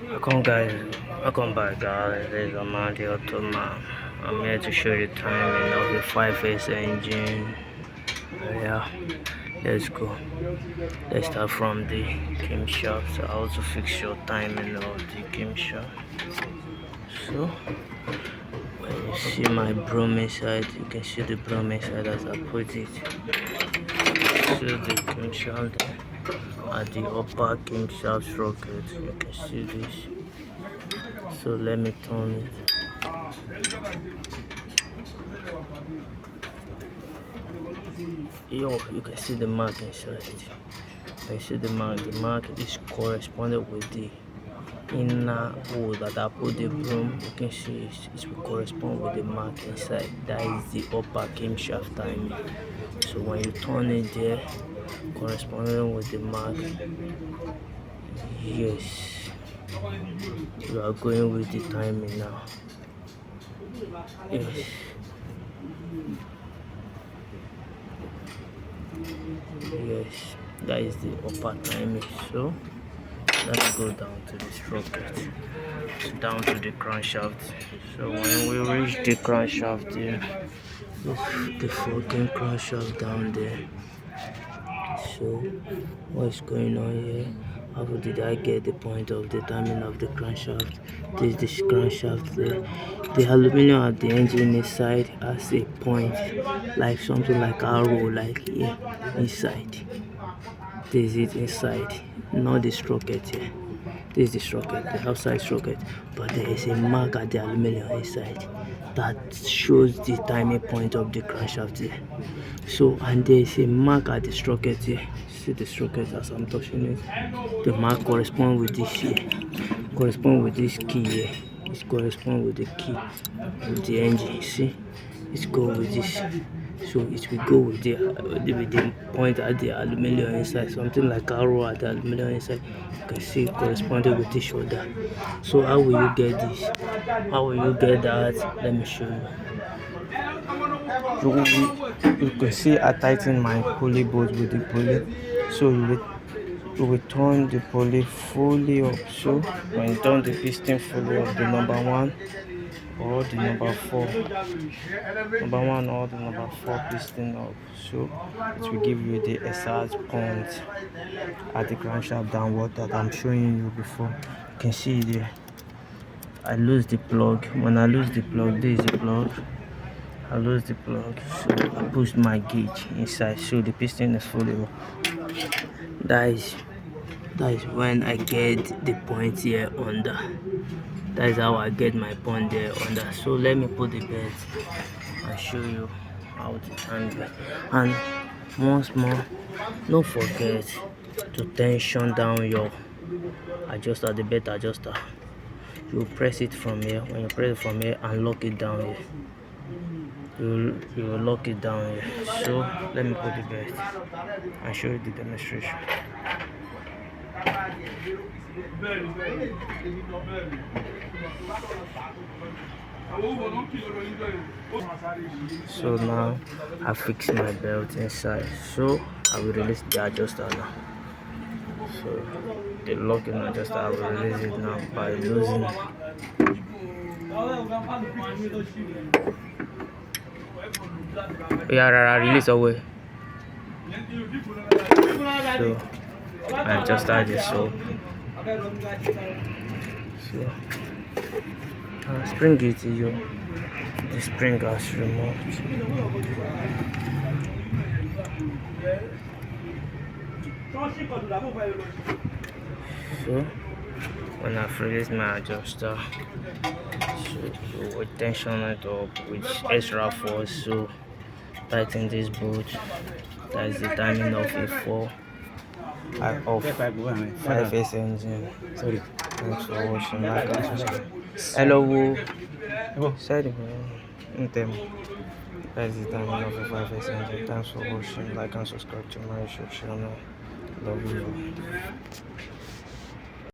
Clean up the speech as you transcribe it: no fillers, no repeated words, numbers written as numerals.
Welcome guys, welcome back guys. This is Amadi Ottoman. I'm here to show you the timing of the 5S engine. Yeah, let's go. Let's start from the camshaft. I also fix your timing of the camshaft. So when you see my broom inside, you can see the broom inside as I put it. See the camshaft at the upper camshaft sprocket. You can see this. So let me turn it. You can see the mark inside. You see the mark is corresponded with the inner hole that I put the broom. You can see it will correspond with the mark inside. That is the upper camshaft timing. So when you turn it there, corresponding with the mark, yes, you are going with the timing now. Yes. Yes, that is the upper timing. So let me go down to the sprocket, down to the crankshaft. So when we reach the crankshaft here, the fucking crankshaft down there. So what's going on here? How did I get the point of the timing of the crankshaft? This is the crankshaft there. The aluminum at the engine inside has a point, like something like arrow, like here inside. This is inside, not the sprocket here. This is the sprocket, the outside sprocket, but there is a mark at the aluminum inside that shows the timing point of the crankshaft here. So, and there is a mark at the sprocket here. See the sprocket as I'm touching it. The mark corresponds with this here, correspond with this key here. It corresponds with the key of the engine. See, it's go with this. So it will go with the point at the aluminum inside, something like arrow at the aluminum inside. You can see it corresponding with the shoulder. So how will you get this? How will you get that? Let me show you. You can see I tighten my pulley bolt with the pulley. So you will turn the pulley fully up. So when you turn the piston fully up, the number 1 or the number 4, number 1 or the number 4 piston up, so it will give you the exact point at the crankshaft downward that I'm showing you before. You can see there. I lose the plug. When I lose the plug, this is the plug. I lose the plug, so I push my gauge inside, so the piston is fully up. That is when I get the point here under. That is how I get my point there under. So let me put the belt and show you how to turn it. And once more, don't forget to tension down your adjuster, the belt adjuster. You press it from here. When you press it from here and lock it down here, you will lock it down here. So let me put the belt and show you the demonstration. So now I fix my belt inside, so I will release the adjuster now. So the locking adjuster, I will release it now by losing. Yeah, release away. So I adjusted this so spring it here. The spring has removed. So when I release my adjuster, so you will tension it up with extra force. So tighten this bolt. That is the timing of a 5S engine. Sorry. Thanks for watching. Like and subscribe. Hello. Sorry. That is the timing of a 5S engine. Thanks for watching. Like and subscribe to my YouTube channel. Love you.